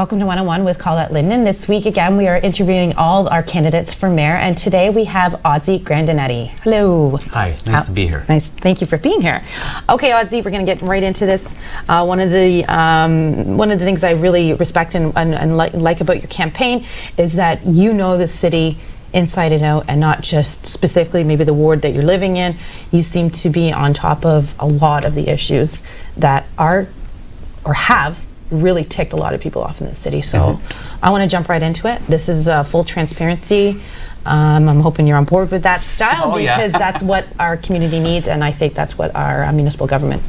Welcome to 101 with Colette Linden. This week again we are interviewing all our candidates for mayor, and today we have Ozzie Grandinetti. Hello. Hi, nice to be here. Nice, thank you for being here. Okay, Ozzie, we're going to get right into this. One of the things I really respect and like about your campaign is that you know the city inside and out, and not just specifically maybe the ward that you're living in. You seem to be on top of a lot of the issues that are or have really ticked a lot of people off in the city. So I want to jump right into it. This is full transparency. I'm hoping you're on board with that style, because that's what our community needs, and I think that's what our municipal government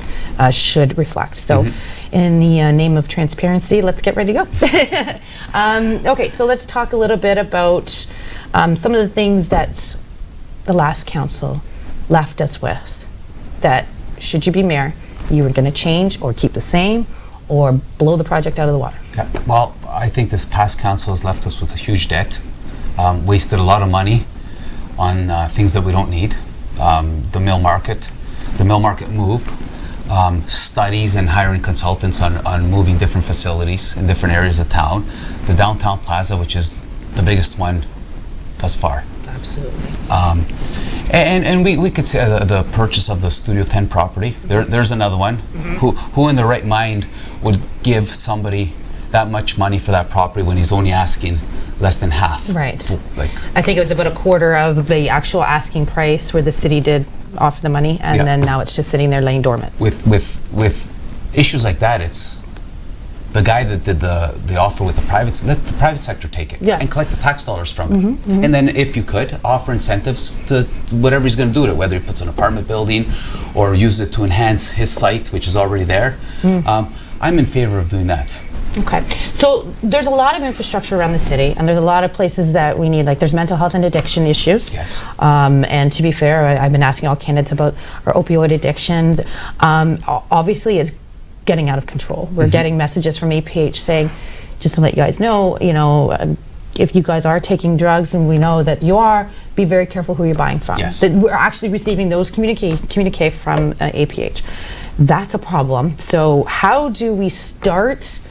should reflect. So in the name of transparency, let's get ready to go. Okay, so let's talk a little bit about some of the things that the last council left us with, that should you be mayor, you were going to change or keep the same, or blow the project out of the water. Yeah. Well, I think this past council has left us with a huge debt, wasted a lot of money on things that we don't need. The mill market move, studies and hiring consultants on moving different facilities in different areas of town. The downtown plaza, which is the biggest one thus far. Absolutely. And we could say the purchase of the Studio 10 property. There's another one. Who in their right mind would give somebody that much money for that property when he's only asking less than half? Right. I think it was about a quarter of the actual asking price where the city did offer the money, and then now it's just sitting there laying dormant. With issues like that, it's the guy that did the offer with the private, let the private sector take it and collect the tax dollars from it. And then if you could, offer incentives to whatever he's going to do to it, whether he puts an apartment building or use it to enhance his site, which is already there. I'm in favor of doing that. Okay, so there's a lot of infrastructure around the city, and there's a lot of places that we need, like there's mental health and addiction issues. Yes. And to be fair, I've been asking all candidates about our opioid addictions. Obviously, it's getting out of control. We're getting messages from APH saying, just to let you guys know, if you guys are taking drugs, and we know that you are, be very careful who you're buying from. Yes. That we're actually receiving those communique from APH. That's a problem. So how do we start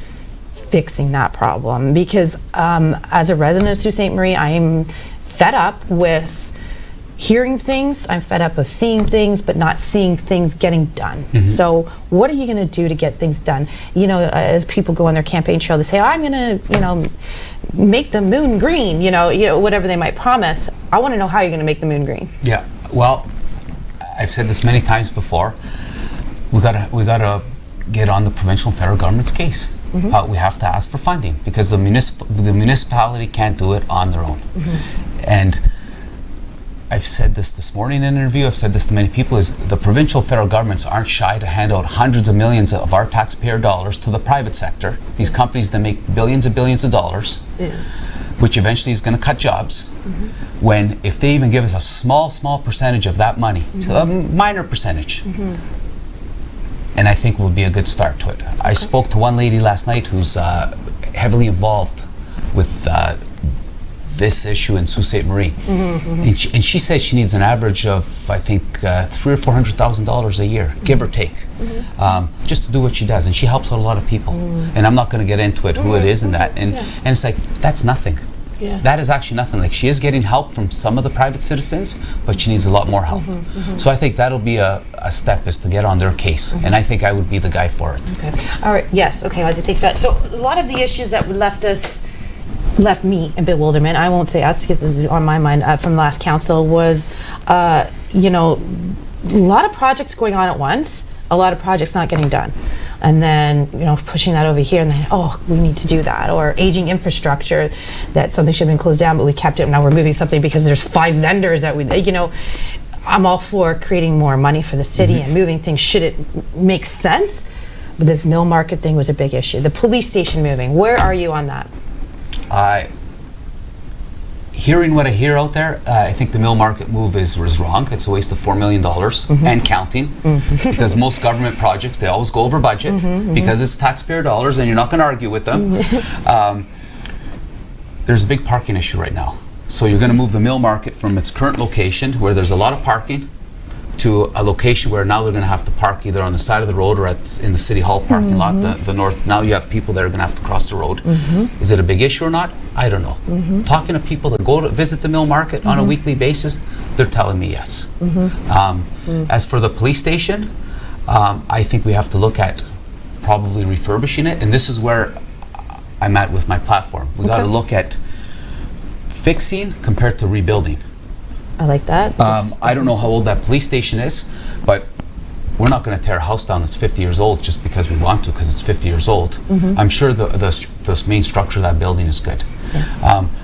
fixing that problem? Because as a resident of Sault Ste. Marie, I'm fed up with hearing things. I'm fed up with seeing things, but not seeing things getting done. So what are you going to do to get things done? As people go on their campaign trail, they say, I'm going to, make the moon green, whatever they might promise. I want to know how you're going to make the moon green. Yeah, well, I've said this many times before. We gotta get on the provincial and federal government's case. We have to ask for funding, because the municipality can't do it on their own. And I've said this morning in an interview, I've said this to many people, is the provincial federal governments aren't shy to hand out hundreds of millions of our taxpayer dollars to the private sector, these companies that make billions and billions of dollars, which eventually is going to cut jobs, when if they even give us a small percentage of that money, a minor percentage, and I think will be a good start to it. I spoke to one lady last night who's heavily involved with this issue in Sault Ste. Marie, and she said she needs an average of, I think, $300,000 or $400,000 a year, give or take, just to do what she does. And she helps out a lot of people. And I'm not going to get into it who it is and that. And it's like, that's nothing. That is actually nothing. Like, she is getting help from some of the private citizens, but she needs a lot more help. So I think that'll be a step, is to get on their case. And I think I would be the guy for it. Okay. All right. Yes. Okay. Ozzie, thanks for that. So a lot of the issues that left me in bewilderment, I won't say us, because this is on my mind, from last council, was a lot of projects going on at once, a lot of projects not getting done, and then pushing that over here, and then we need to do that, or aging infrastructure, that something should have been closed down but we kept it, and now we're moving something because there's 5 vendors that I'm all for creating more money for the city and moving things should it make sense, but this mill market thing was a big issue. The police station moving, where are you on that? Hearing what I hear out there, I think the mill market move is wrong. It's a waste of $4 million and counting, because most government projects, they always go over budget because it's taxpayer dollars, and you're not going to argue with them. There's a big parking issue right now. So you're going to move the mill market from its current location, where there's a lot of parking, to a location where now they're going to have to park either on the side of the road or in the City Hall parking lot, the north. Now you have people that are going to have to cross the road. Is it a big issue or not? I don't know. Talking to people that go to visit the Mill Market on a weekly basis, they're telling me yes. As for the police station, I think we have to look at probably refurbishing it, and this is where I'm at with my platform. We got to look at fixing compared to rebuilding. I like that. I don't know how old that police station is, but we're not going to tear a house down that's 50 years old just because we want to, because it's 50 years old. I'm sure the main structure of that building is good.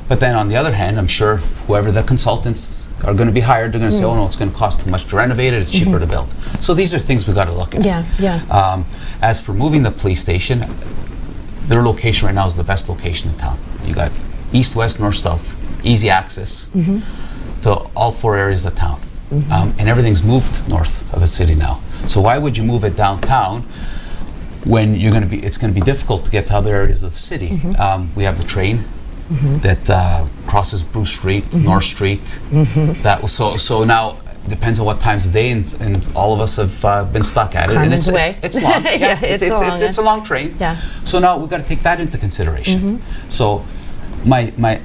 But then on the other hand, I'm sure whoever the consultants are going to be hired, they're going to say, oh no, it's going to cost too much to renovate it, it's cheaper to build. So these are things we got to look at. As for moving the police station, their location right now is the best location in town. You got east, west, north, south, easy access to all 4 areas of town. And everything's moved north of the city now. So why would you move it downtown when it's going to be difficult to get to other areas of the city? We have the train that crosses Bruce Street, North Street. So now depends on what times of day, and all of us have been stuck at it. And it's long. It's a long train. So now we've got to take that into consideration. So my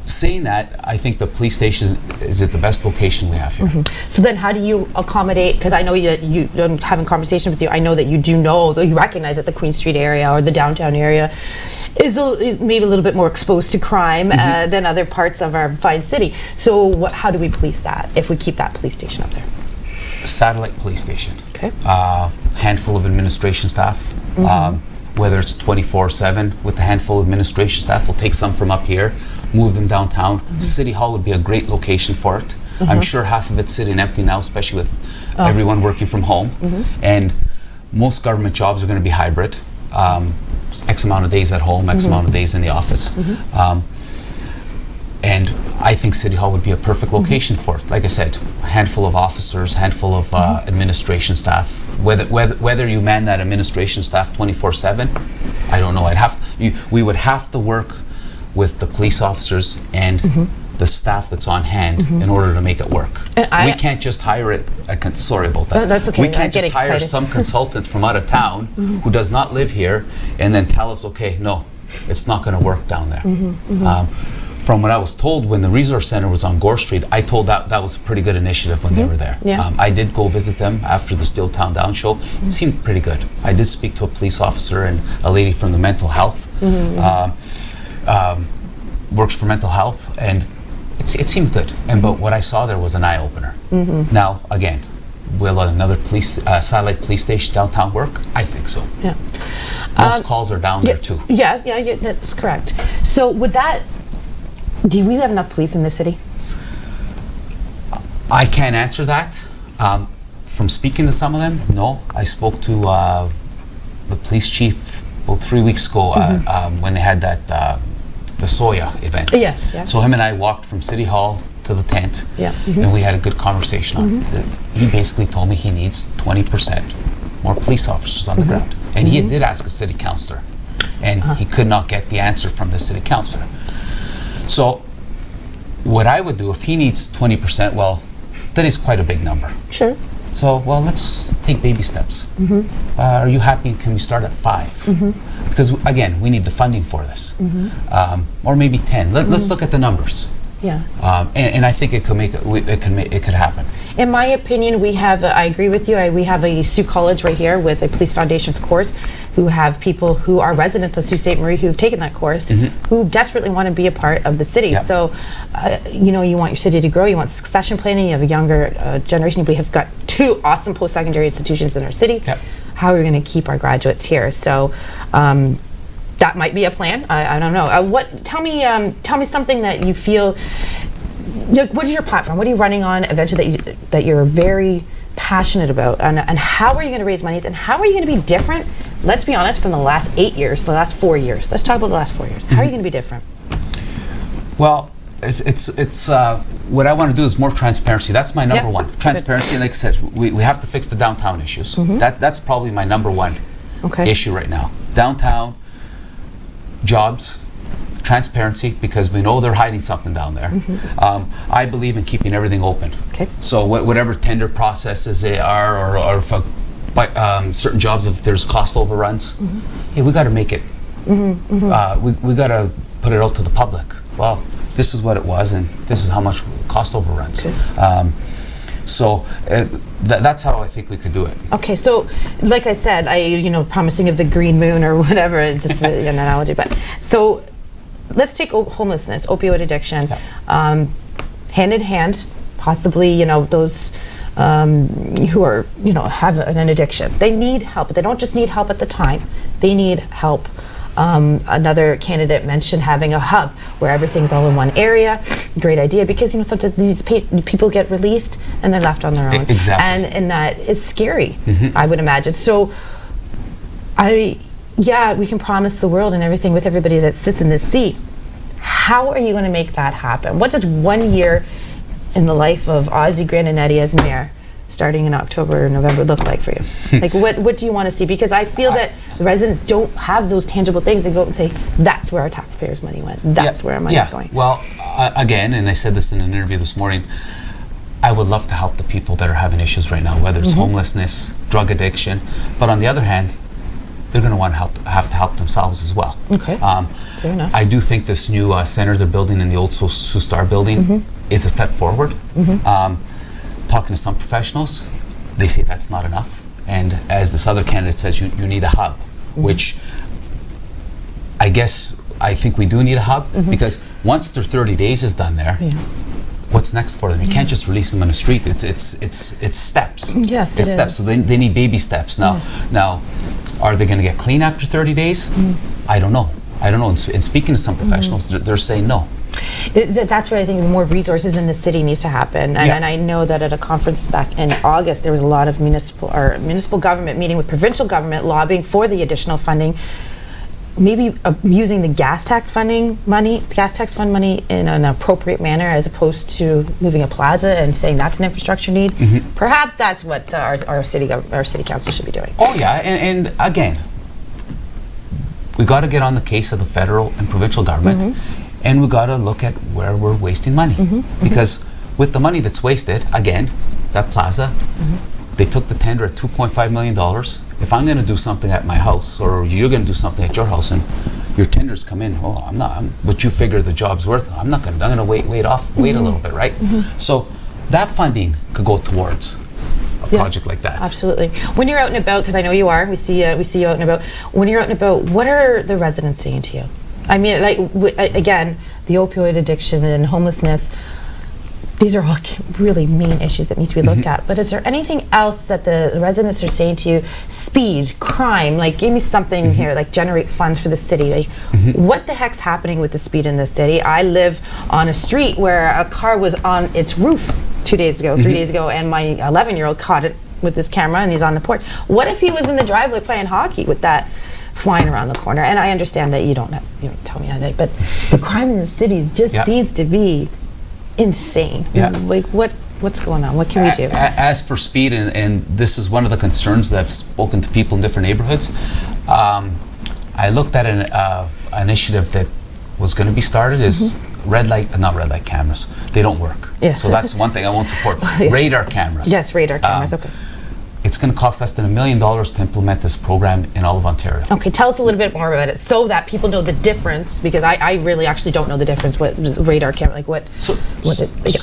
saying that, I think the police station is at the best location we have here. So then how do you accommodate, because I know you having conversation with you, I know that you do know, that you recognize that the Queen Street area or the downtown area is maybe a little bit more exposed to crime than other parts of our fine city. So how do we police that if we keep that police station up there? Satellite police station. Okay. Handful of administration staff. Whether it's 24/7 with the handful of administration staff, we'll take some from up here, move them downtown. City Hall would be a great location for it. I'm sure half of it's sitting empty now, especially with everyone working from home. And most government jobs are going to be hybrid. X amount of days at home, X amount of days in the office. And I think City Hall would be a perfect location for it. Like I said, a handful of officers, handful of administration staff. Whether you man that administration staff 24/7, I don't know. We would have to work with the police officers and the staff that's on hand in order to make it work. We can't just hire sorry about that. That's okay. We can't just hire some consultant from out of town who does not live here and then tell us, okay, no, it's not going to work down there. From what I was told when the Resource Center was on Gore Street, I told that was a pretty good initiative when they were there. I did go visit them after the Still Town Down show. It seemed pretty good. I did speak to a police officer and a lady from the mental health, works for mental health, and it seemed good. But what I saw there was an eye-opener. Now, again, will another satellite police station downtown work? I think so. Most calls are down there too. Yeah, that's correct. So do we have enough police in this city? I can't answer that. From speaking to some of them, no. I spoke to the police chief about 3 weeks ago when they had the Soya event. So him and I walked from City Hall to the tent, and we had a good conversation on it. He basically told me he needs 20% more police officers on the ground. And he did ask a city councillor, and he could not get the answer from the city councillor. So what I would do if he needs 20%, well, that is quite a big number. Sure. So, well, let's take baby steps. Are you happy? Can we start at 5? Because again, we need the funding for this, or maybe 10. Let's look at the numbers. And I think it could happen. In my opinion, I agree with you. We have a Sault College right here with a Police Foundations course who have people who are residents of Sault Ste. Marie who've taken that course, who desperately want to be a part of the city. So, you want your city to grow, you want succession planning, you have a younger generation. We have got 2 awesome post-secondary institutions in our city. How are we going to keep our graduates here? So, that might be a plan. I don't know. Tell me something that you feel. What is your platform? What are you running on? Eventually, that you're very passionate about, and how are you going to raise monies? And how are you going to be different? Let's be honest. From the last 8 years, the last 4 years. Let's talk about the last 4 years. How are you going to be different? Well, it's what I want to do is more transparency. That's my number one. Transparency. Like I said, we have to fix the downtown issues. That's probably my number one issue right now. Downtown. Jobs, transparency, because we know they're hiding something down there. I believe in keeping everything open. Okay. So whatever tender processes they are, or if certain jobs, if there's cost overruns, yeah, we got to make it. We got to put it out to the public. Well, this is what it was, and this is how much cost overruns. Okay. That's how I think we could do it. Okay, so like I said, promising of the green moon or whatever, it's just an analogy. But so let's take homelessness, opioid addiction, hand in hand. Possibly, those who are, have an addiction. They need help, but they don't just need help at the time. They need help. Another candidate mentioned having a hub where everything's all in one area. Great idea, because sometimes these people get released and they're left on their own. Exactly. And that is scary, I would imagine. So we can promise the world and everything with everybody that sits in this seat. How are you going to make that happen? What does 1 year in the life of Ozzie Grandinetti as mayor, starting in October or November, look like for you? Like, what do you want to see? Because I feel that the residents don't have those tangible things. They go and say, that's where our taxpayers' money went. That's where our money's going. Well, again, and I said this in an interview this morning, I would love to help the people that are having issues right now, whether it's homelessness, drug addiction. But on the other hand, they're going to have to help themselves as well. Okay. Fair enough. I do think this new center they're building in the old Sault Star building is a step forward. Talking to some professionals, they say that's not enough. And as this other candidate says, you need a hub, which I think we do need a hub, because once their 30 days is done there, what's next for them? You can't just release them on the street. It's steps. Yes, it's steps. So they need baby steps. Now, are they going to get clean after 30 days? I don't know. And speaking to some professionals, they're saying no. That's where I think more resources in the city needs to happen. And I know that at a conference back in August, there was a lot of municipal government meeting with provincial government lobbying for the additional funding. Maybe using the gas tax fund money in an appropriate manner, as opposed to moving a plaza and saying that's an infrastructure need. Perhaps that's what our city council should be doing. Oh yeah, and again, we got to get on the case of the federal and provincial government, and we got to look at where we're wasting money, because with the money that's wasted, again, that plaza, they took the tender at $2.5 million. If I'm going to do something at my house, or you're going to do something at your house, and your tenders come in, what you figure the job's worth, I'm going to wait a little bit, right? So that funding could go towards a project like that. Absolutely. When you're out and about, because I know you are, we see you out and about. When you're out and about, what are the residents saying to you? I mean, again, the opioid addiction and homelessness, these are all really main issues that need to be looked at. But is there anything else that the residents are saying to you? Speed, crime, give me something here, generate funds for the city. What the heck's happening with the speed in this city? I live on a street where a car was on its roof 2 days ago, 3 days ago, and my 11-year-old caught it with his camera, and he's on the porch. What if he was in the driveway playing hockey with that flying around the corner? And I understand that you don't tell me on it, but the crime in the cities just seems to be insane. What's going on? What can we do? As for speed, and this is one of the concerns that I've spoken to people in different neighborhoods, I looked at an initiative that was going to be started is not red light cameras. They don't work. So that's one thing I won't support. Radar cameras. Yes, radar cameras. Okay. It's going to cost less than $1 million to implement this program in all of Ontario. Okay, tell us a little bit more about it, so that people know the difference, because I really actually don't know the difference. What radar camera,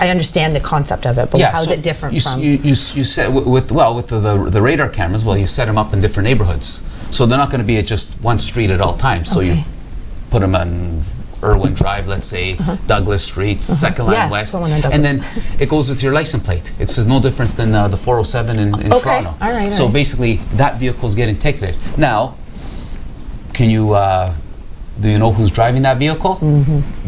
I understand the concept of it, but how is it different from? You set with the radar cameras. Well, you set them up in different neighborhoods, so they're not going to be at just one street at all times. So you put them on Irwin Drive, let's say, Douglas Street, Second Line West, and then it goes with your license plate. It's no difference than the 407 in Toronto. All right. So basically, that vehicle is getting ticketed. Now, can you? Do you know who's driving that vehicle?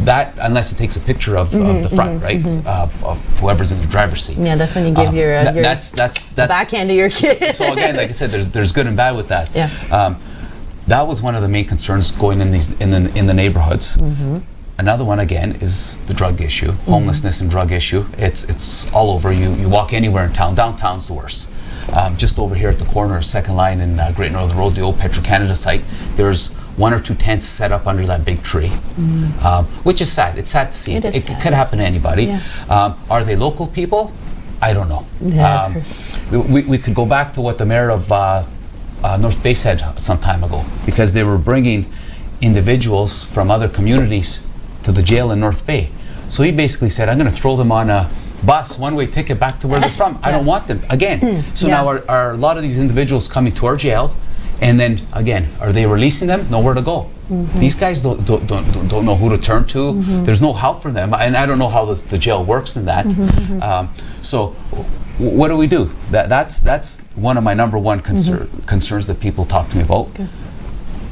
That, unless it takes a picture of the front, right, of whoever's in the driver's seat. Yeah, that's when you give your that's backhand to your kid. So again, like I said, there's good and bad with that. Yeah. That was one of the main concerns going in the neighborhoods. Another one, again, is the drug issue, homelessness and drug issue. It's all over. You walk anywhere in town. Downtown's the worst. Just over here at the corner of Second Line and Great Northern Road, the old Petro-Canada site, there's one or two tents set up under that big tree, which is sad. It's sad to see. It could happen to anybody. Yeah. Are they local people? I don't know. Yeah. We could go back to what the mayor of North Bay said some time ago, because they were bringing individuals from other communities to the jail in North Bay. So he basically said, I'm going to throw them on a bus, one-way ticket back to where they're from. I don't want them again. So now are a lot of these individuals coming to our jail, and then again, are they releasing them? Nowhere to go. These guys don't know who to turn to. There's no help for them, and I don't know how the jail works in that. So what do we do? That's one of my number one concerns that people talk to me about. Okay.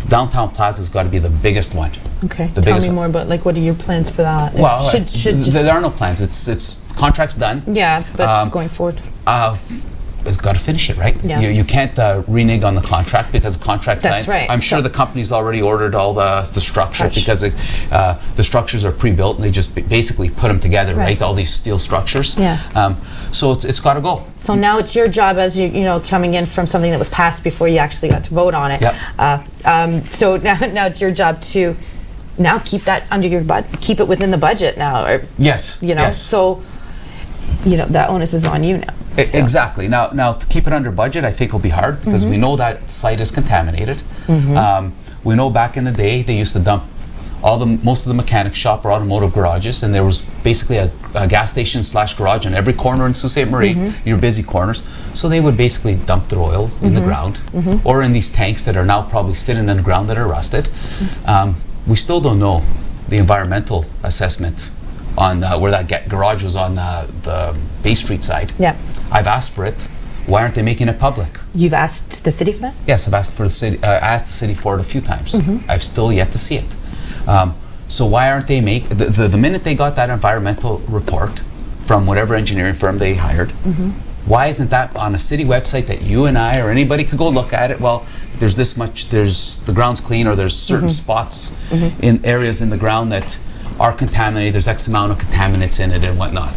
Downtown Plaza's got to be the biggest one. Okay. Tell me more about, like, what are your plans for that? Well, there are no plans. It's contract's done. Yeah, but going forward. It's got to finish it, right? Yeah. You can't renege on the contract because the contract's signed. That's right. I'm sure the company's already ordered all the structure because the structures are pre-built and they just basically put them together, right? All these steel structures. Yeah. So it's got to go. So now it's your job, as you know, coming in from something that was passed before you actually got to vote on it. Yep. So now it's your job to now keep that under your budget, keep it within the budget now. Or, yes. You know. Yes. So that onus is on you now. So. Exactly. Now to keep it under budget, I think will be hard because we know that site is contaminated. We know back in the day they used to dump most of the mechanic shop or automotive garages, and there was basically a gas station / garage in every corner in Sault Ste. Marie, your busy corners. So they would basically dump their oil in the ground or in these tanks that are now probably sitting in the ground that are rusted. We still don't know the environmental assessment on where that garage was on the Bay Street side. Yeah. I've asked for it. Why aren't they making it public? You've asked the city for that? Yes, I've asked for the city. Asked the city for it a few times. I've still yet to see it. So why aren't they the minute they got that environmental report from whatever engineering firm they hired? Why isn't that on a city website that you and I or anybody could go look at it? Well, there's this much. There's the ground's clean, or there's certain spots in areas in the ground that are contaminated. There's X amount of contaminants in it and whatnot.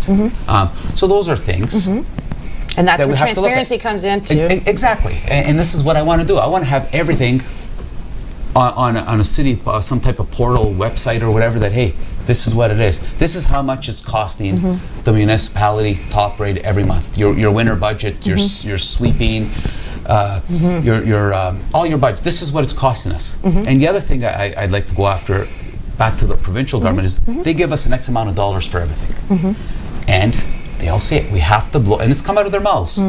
So those are things. And that's where transparency comes into. Exactly. And this is what I want to do. I want to have everything on a city, some type of portal, website, or whatever, that, hey, this is what it is. This is how much it's costing the municipality top rate every month. Your winter budget, your sweeping, your all your budget. This is what it's costing us. And the other thing I'd like to go after, back to the provincial government, is they give us an X amount of dollars for everything. And they all say it. We have to blow, and it's come out of their mouths.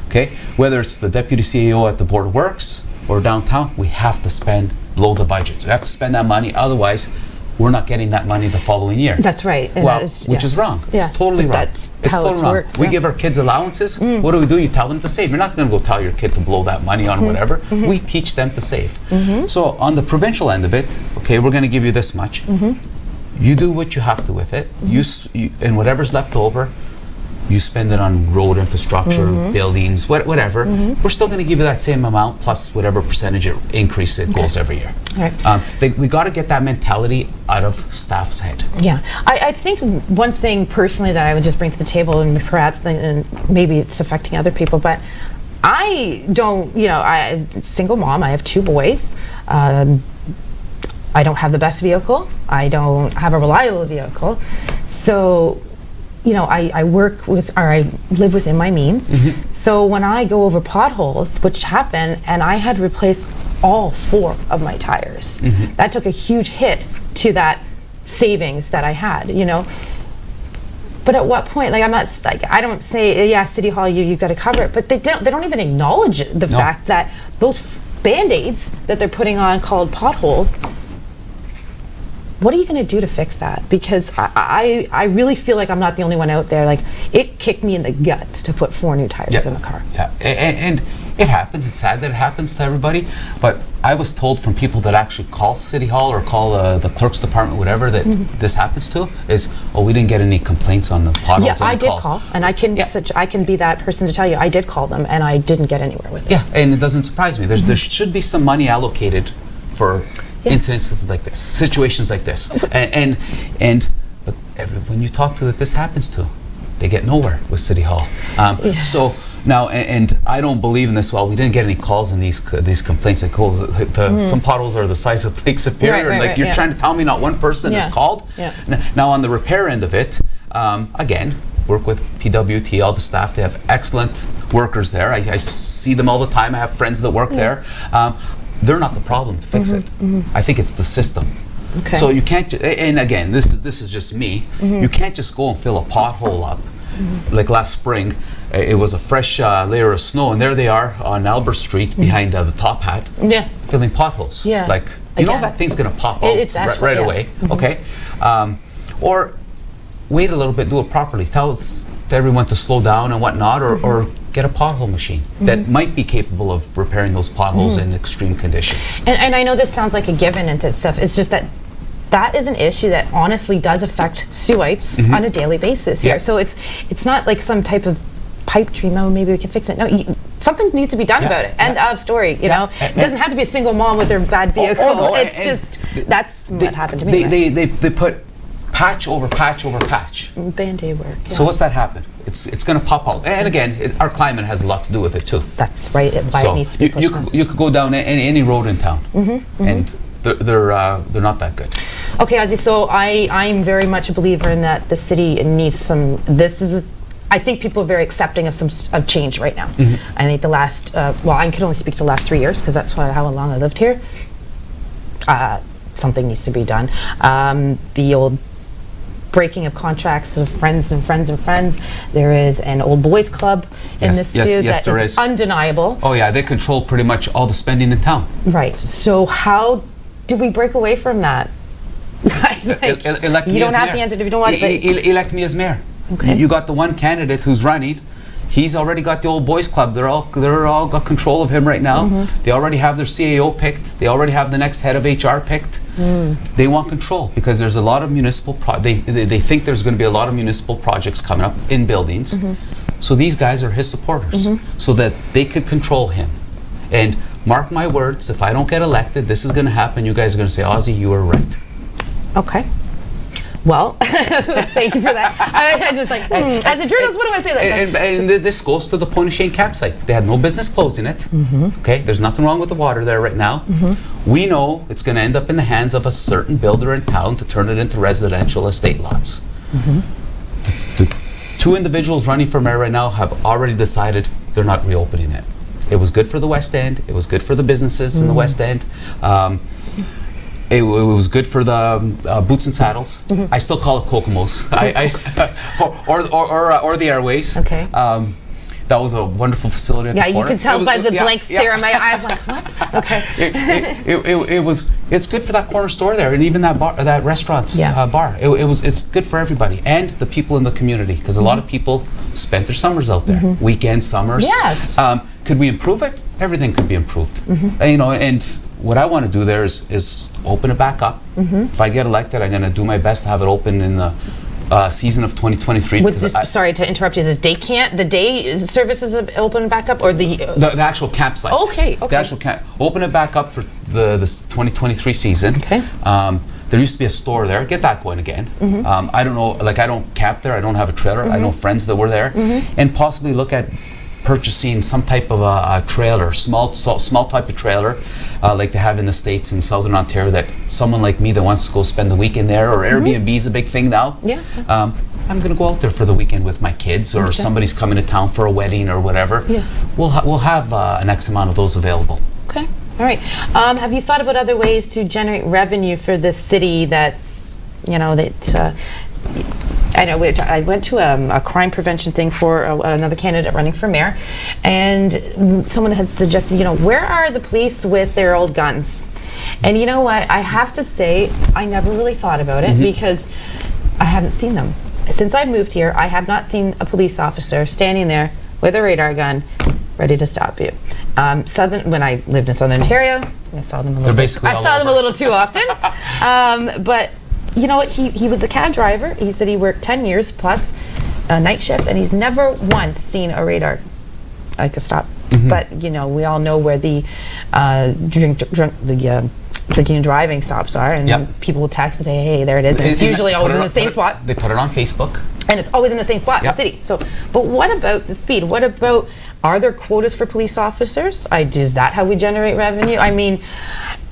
Okay, whether it's the deputy CEO at the Board of Works or downtown, we have to blow the budget. We have to spend that money. Otherwise, we're not getting that money the following year. That's right. Well, which is wrong. It's totally wrong. That's it's how totally it wrong. works. We give our kids allowances. What do? You tell them to save. You're not going to go tell your kid to blow that money on whatever. We teach them to save. So on the provincial end of it, okay, we're going to give you this much. You do what you have to with it. And whatever's left over, you spend it on road infrastructure, buildings, whatever. We're still going to give you that same amount plus whatever percentage increase it goes every year. Right. We got to get that mentality out of staff's head. Yeah, I think one thing personally that I would just bring to the table, and perhaps and maybe it's affecting other people, but I don't, single mom, I have 2 boys. I don't have the best vehicle. I don't have a reliable vehicle. So, I work with, or I live within my means. So when I go over potholes, which happen, and I had to replace all 4 of my tires, that took a huge hit to that savings that I had, But at what point, I'm not, I don't say, yeah, City Hall, you've got to cover it, but they don't even acknowledge the fact that those Band-Aids that they're putting on called potholes, what are you going to do to fix that? Because I really feel like I'm not the only one out there. It kicked me in the gut to put 4 new tires in the car. Yeah, and it happens. It's sad that it happens to everybody. But I was told from people that actually call City Hall or call the clerk's department, whatever, that this happens to, is, we didn't get any complaints on the potholes. Yeah, I did call, and I can be that person to tell you, I did call them, and I didn't get anywhere with it. Yeah, and it doesn't surprise me. There should be some money allocated for incidences like this, situations like this, but when you talk to that this happens to, they get nowhere with City Hall. So Now, and I don't believe in this. Well, we didn't get any calls in these complaints. Like, some potholes are the size of Lake Superior. Right, you're trying to tell me not one person is called. Yeah. Now, on the repair end of it, again, work with PWT, all the staff. They have excellent workers there. I see them all the time. I have friends that work there. They're not the problem to fix it. I think it's the system. Okay. So you can't. And again, this is just me. You can't just go and fill a pothole up. Like last spring, it was a fresh layer of snow, and there they are on Albert Street behind the Top Hat, filling potholes. Yeah. Like, you know that thing's going to pop out right away. Okay. Or wait a little bit, do it properly. Tell everyone to slow down and whatnot, or get a pothole machine that might be capable of repairing those potholes in extreme conditions. And I know this sounds like a given and stuff. It's just that is an issue that honestly does affect Saultites on a daily basis here. So it's not like some type of pipe dream. Oh, maybe we can fix it. No, something needs to be done about it. End of story. You know, it doesn't have to be a single mom with their bad vehicle. No, it's just that's what happened to me. They put patch over patch over patch. Band-aid work. Yeah. So what's that happen? It's going to pop out. And again, our climate has a lot to do with it too. That's right. Why it needs to be pushed. You could go down any road in town, and they're not that good. Okay, Ozzie. So I'm very much a believer in that the city needs some. I think people are very accepting of change right now. I think the last I can only speak to the last 3 years because that's how long I lived here. Something needs to be done. The old breaking of contracts of friends and friends and friends. There is an old boys club in this city that is undeniable. Oh yeah, they control pretty much all the spending in town. Right. So how do we break away from that? You don't have the answer if you don't want to. Elect me as mayor. Okay. You got the one candidate who's running. He's already got the old boys club. They're all got control of him right now. They already have their CAO picked. They already have the next head of HR picked. They want control because there's a lot of municipal they think there's going to be a lot of municipal projects coming up in buildings. So these guys are his supporters so that they could control him. And mark my words, if I don't get elected, this is going to happen. You guys are going to say, Ozzie, you were right. Okay. Well, thank you for that. I just like, as a journalist, what do I say? And this goes to the Point of Shane campsite. They had no business closing it. Okay, there's nothing wrong with the water there right now. We know it's going to end up in the hands of a certain builder in town to turn it into residential estate lots. The two individuals running for mayor right now have already decided they're not reopening it. It was good for the West End. It was good for the businesses in the West End. It was good for the boots and saddles. I still call it Kokomo's, or the Airways. Okay. That was a wonderful facility at the corner. You can tell by the blank stare in my eye. I'm like, what? Okay. It's good for that corner store there, and even that bar, that restaurant's bar. It's good for everybody and the people in the community because a lot of people spent their summers out there, weekends, summers. Yes. Could we improve it? Everything could be improved. And what I want to do there is open it back up. If I get elected, I'm going to do my best to have it open in the season of 2023. Sorry to interrupt you. Is the day services open back up, or the actual campsite? Okay. The actual open it back up for the 2023 season. Okay. There used to be a store there. Get that going again. I don't know. Like I don't camp there. I don't have a trailer. I know friends that were there, and possibly look at purchasing some type of a trailer, small type of trailer, like they have in the States in Southern Ontario, that someone like me that wants to go spend the weekend there, or Airbnb is a big thing now. Yeah. I'm going to go out there for the weekend with my kids, or somebody's coming to town for a wedding or whatever. Yeah. We'll have an X amount of those available. Okay. All right. Have you thought about other ways to generate revenue for the city that's, I know I went to a crime prevention thing for another candidate running for mayor, and someone had suggested, where are the police with their old guns? And you know what? I have to say, I never really thought about it because I haven't seen them. Since I moved here, I have not seen a police officer standing there with a radar gun ready to stop you. When I lived in Southern Ontario, I saw them a little too often. But you know what? He was a cab driver. He said he worked 10 years plus night shift, and he's never once seen a radar like a stop. But we all know where the drinking and driving stops are, and people will text and say, hey, there it is. And it's usually always in the same spot. They put it on Facebook. And it's always in the same spot in the city. So, but what about the speed? What about, are there quotas for police officers? Is that how we generate revenue? I mean,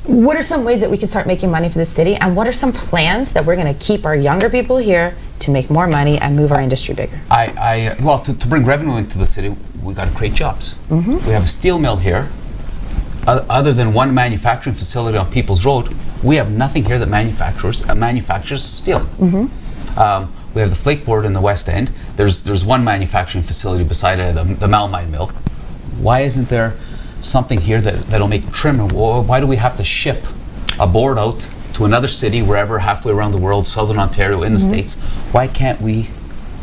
what are some ways that we can start making money for the city? And what are some plans that we're going to keep our younger people here to make more money and move our industry bigger? Well, to bring revenue into the city, we got to create jobs. We have a steel mill here. Other than one manufacturing facility on People's Road, we have nothing here that manufactures steel. We have the flake board in the West End. There's one manufacturing facility beside it, the Malmine mill. Why isn't there something here that'll make trim? Why do we have to ship a board out to another city, wherever, halfway around the world, Southern Ontario, in the States? Why can't we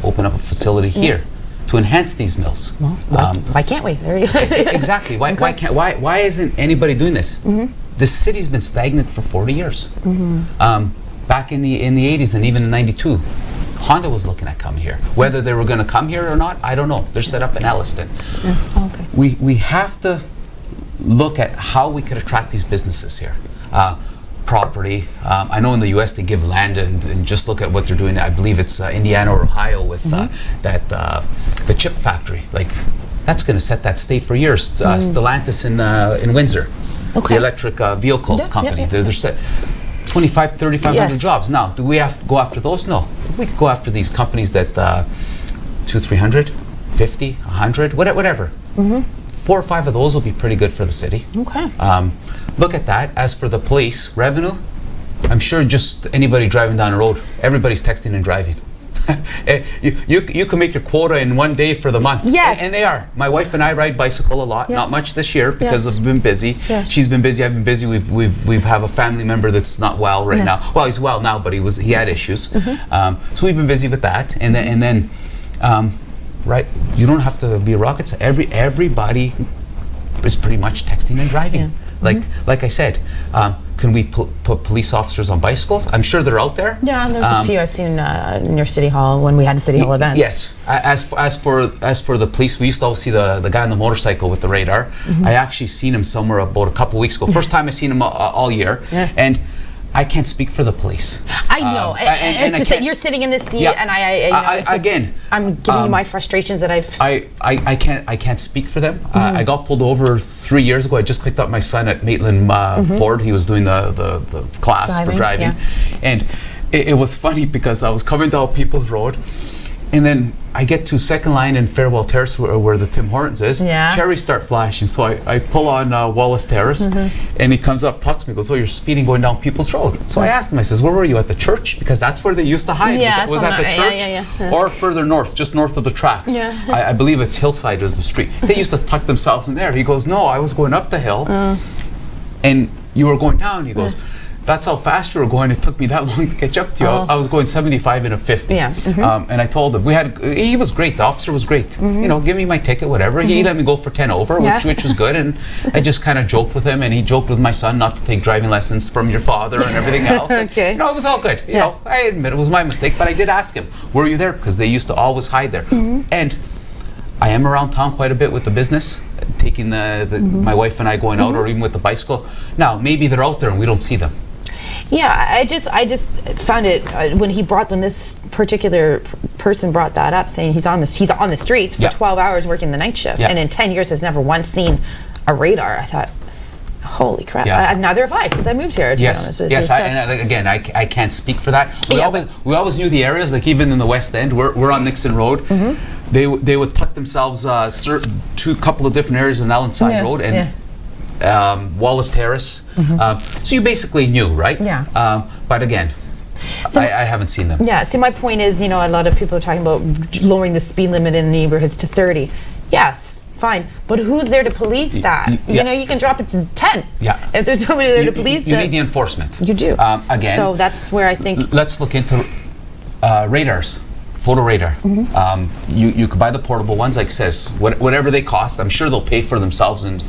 open up a facility here to enhance these mills? Well, why can't we? There you go. Exactly. Why isn't anybody doing this? This city's been stagnant for 40 years. Back in the 80s and even in 92, Honda was looking at coming here. Whether they were going to come here or not, I don't know. They're set up in Elliston. We have to look at how we could attract these businesses here. Property. I know in the U.S. they give land, and just look at what they're doing. I believe it's Indiana or Ohio with the chip factory. Like, that's going to set that state for years. Stellantis in Windsor, the electric vehicle company. They're set 3,500 jobs. Now, do we have to go after those? No. We could go after these companies that 200, 300, 50, 100, whatever. 4 or 5 of those will be pretty good for the city. Look at that. As for the police revenue, I'm sure just anybody driving down the road, everybody's texting and driving. You can make your quota in 1 day for the month. Yes. And they are. My wife and I ride bicycle a lot. Not much this year because I've been busy. She's been busy. I've been busy. We've have a family member that's not well right now. Well, he's well now, but he had issues. So we've been busy with that. And then right, you don't have to be a rocket scientist. Everybody is pretty much texting and driving. Like I said, can we put police officers on bicycles? I'm sure they're out there. Yeah, and there's a few I've seen near City Hall when we had a City Hall event. Yes. As for the police, we used to always see the guy on the motorcycle with the radar. I actually seen him somewhere about a couple weeks ago. First time I seen him all year. And I can't speak for the police. I know, and it's just that you're sitting in this seat, and I'm giving you my frustrations that I can't speak for them. I got pulled over 3 years ago. I just picked up my son at Maitland Ford. He was doing the class for driving, and it was funny because I was coming down People's Road, and then I get to second line in Farewell Terrace where the Tim Hortons is. Cherries start flashing, so I pull on Wallace Terrace, and he comes up, talks to me, goes, "Oh, you're speeding going down People's Road." So I asked him, I says, "Where were you, at the church?" Because that's where they used to hide. Was at the church or further north, just north of the tracks. I believe it's Hillside is the street. They used to tuck themselves in there. He goes, "No, I was going up the hill, and you were going down." He goes, "That's how fast you were going. It took me that long to catch up to you. I was going 75 in a 50. And I told him, he was great. The officer was great. You know, give me my ticket, whatever. He let me go for 10 over, which was good. And I just kind of joked with him, and he joked with my son not to take driving lessons from your father and everything else. You know, it was all good. You know, I admit it was my mistake, but I did ask him, "Were you there?" Because they used to always hide there. And I am around town quite a bit with the business, taking my wife and I going out, or even with the bicycle. Now, maybe they're out there and we don't see them. Yeah, I just found it when this particular person brought that up, saying he's on the streets for 12 hours working the night shift, and in 10 years has never once seen a radar. I thought, holy crap! Neither have I since I moved here. To be honest. Again, I can't speak for that. We always knew the areas, like even in the West End, we're on Nixon Road. They would tuck themselves to a couple of different areas on Allenside Road and. Wallace Terrace. So you basically knew, right? But again, I haven't seen them. See, my point is, a lot of people are talking about lowering the speed limit in neighborhoods to 30. Yes, fine. But who's there to police that? You can drop it to 10. If there's somebody there to police it. You need the enforcement. You do. Again. So that's where I think... Let's look into radars. Photo radar. You could buy the portable ones, like it says, whatever they cost. I'm sure they'll pay for themselves in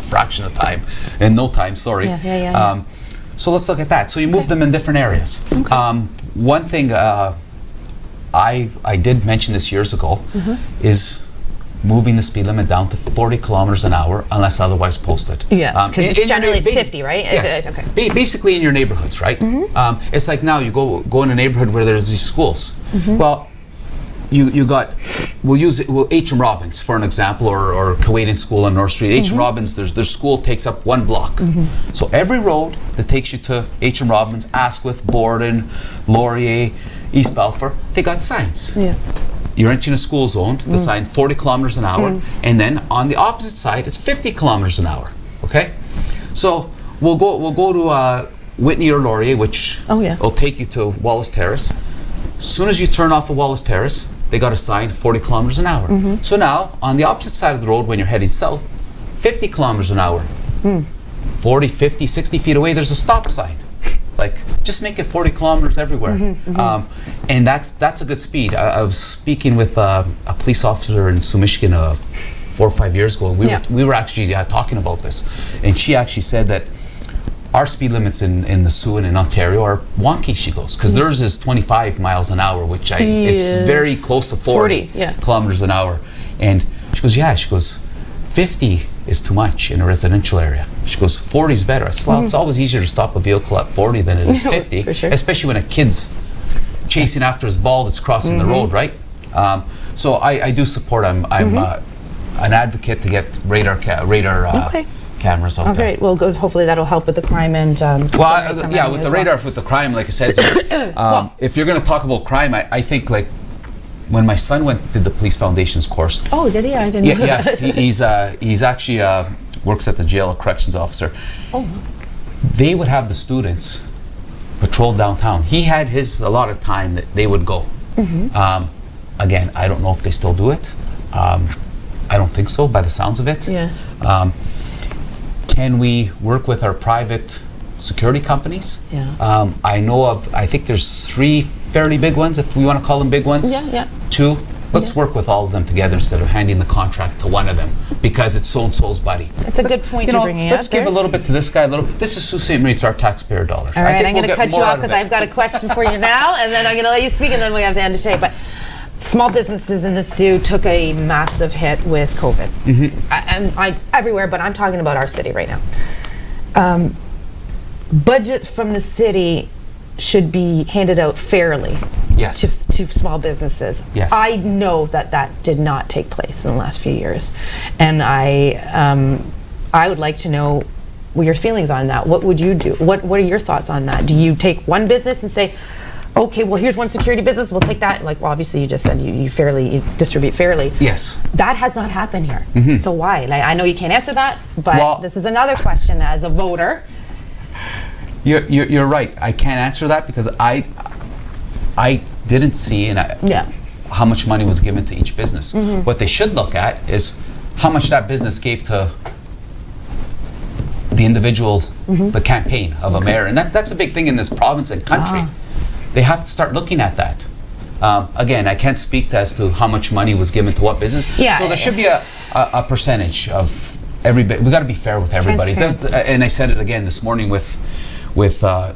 fraction of time, in no time, sorry. So let's look at that. So you move them in different areas. One thing I did mention this years ago is moving the speed limit down to 40 kilometers an hour unless otherwise posted. Yes, because generally it's 50, right? Yes. Okay. Basically in your neighborhoods, right? It's like now you go in a neighborhood where there's these schools. Well, we'll H.M. Robbins for an example, or Kuwaitan School on North Street. H.M. Robbins, their school takes up one block. So every road that takes you to H.M. Robbins, Asquith, Borden, Laurier, East Balfour, they got signs. Yeah. You're entering a school zone, the sign 40 kilometers an hour, and then on the opposite side, it's 50 kilometers an hour. Okay? So we'll go to Whitney or Laurier, which will take you to Wallace Terrace. As soon as you turn off of Wallace Terrace, they got a sign 40 kilometers an hour. So now, on the opposite side of the road when you're heading south, 50 kilometers an hour. 40, 50, 60 feet away, there's a stop sign. Like, just make it 40 kilometers everywhere. And that's a good speed. I was speaking with a police officer in Sault, Michigan 4 or 5 years ago. We were actually talking about this. And she actually said that our speed limits in the Sault and in Ontario are wonky, she goes, because theirs is 25 miles an hour, which it's very close to 40 kilometers an hour. And she goes, 50 is too much in a residential area. She goes, 40 is better. I said, well, it's always easier to stop a vehicle at 40 than it is 50, for sure. Especially when a kid's chasing after his ball that's crossing the road, right? So I do support. I'm an advocate to get radar cameras out there. Okay, well, good. Hopefully that'll help with the crime and with the radar, with the crime, like I said, if you're going to talk about crime, I think like when my son did the police foundations course. Oh, did he? I didn't know that. He's actually works at the jail, a corrections officer. Oh. They would have the students patrol downtown. He had a lot of time that they would go. Again, I don't know if they still do it. I don't think so, by the sounds of it. Yeah. Can we work with our private security companies? Yeah. I think there's 3 fairly big ones, if we want to call them big ones. Yeah. 2. Let's work with all of them together instead of handing the contract to one of them because it's so-and-so's buddy. That's a good point you're bringing up. Let's give a little bit to this guy, This is Sault Ste. Marie, it's our taxpayer dollars. All right, I'm going to cut you off because I've got a question for you now, and then I'm going to let you speak, and then we have to end today. But small businesses in the Sault took a massive hit with COVID. Everywhere, but I'm talking about our city right now. Budgets from the city should be handed out fairly to small businesses. Yes. I know that did not take place in the last few years, and I would like to know your feelings on that. What would you do? What are your thoughts on that? Do you take one business and say, okay, well, here's one security business, we'll take that? Like, well, obviously you just said you distribute fairly. Yes. That has not happened here. So why? Like, I know you can't answer that, but this is another question as a voter. You're right. I can't answer that because I didn't see how much money was given to each business. What they should look at is how much that business gave to the individual, the campaign of a mayor, and that's a big thing in this province and country. They have to start looking at that. Again, I can't speak as to how much money was given to what business. So there should be a percentage of everybody. We got to be fair with everybody. And I said it again this morning with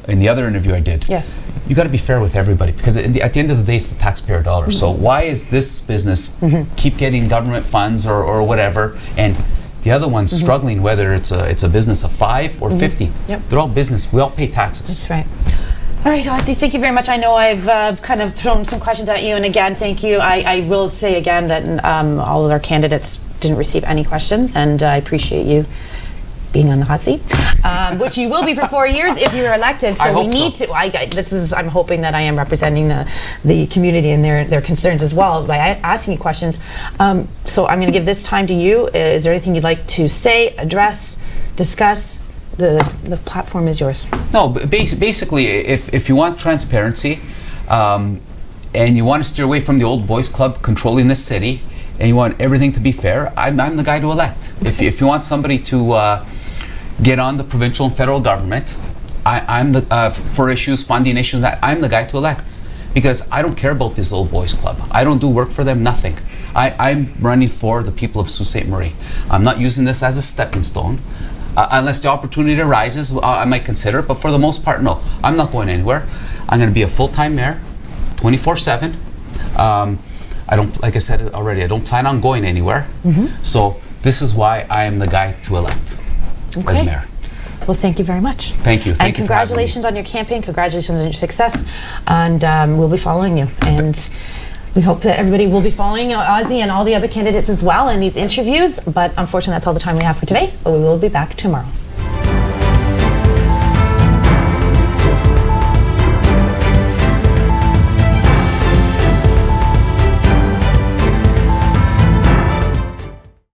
in the other interview I did. Yes. You got to be fair with everybody because at the end of the day, it's the taxpayer dollar. So why is this business keep getting government funds or whatever, and the other one's struggling, whether it's a business of 5 or 50? Yep. They're all business. We all pay taxes. That's right. All right, Ozzie, thank you very much. I know I've kind of thrown some questions at you, and again, thank you. I will say again that all of our candidates didn't receive any questions, and I appreciate you being on the hot seat, which you will be for 4 years if you're elected. So we need to. I'm hoping that I am representing the community and their concerns as well by asking you questions. So I'm going to give this time to you. Is there anything you'd like to say, address, discuss? The platform is yours. No, basically, if you want transparency, and you want to steer away from the old boys club controlling this city, and you want everything to be fair, I'm the guy to elect. Okay. If you want somebody to get on the provincial and federal government, I'm the for issues, funding issues, I'm the guy to elect, because I don't care about this old boys club. I don't do work for them, nothing. I'm running for the people of Sault Ste. Marie. I'm not using this as a stepping stone. Unless the opportunity arises, I might consider it, but for the most part, no. I'm not going anywhere. I'm going to be a full-time mayor, 24/7. I don't, like I said already, I don't plan on going anywhere. So this is why I am the guy to elect as mayor. Well, thank you very much. Thank you. And congratulations on your campaign. Congratulations on your success. And we'll be following you. And we hope that everybody will be following Ozzie and all the other candidates as well in these interviews. But unfortunately, that's all the time we have for today. But we will be back tomorrow.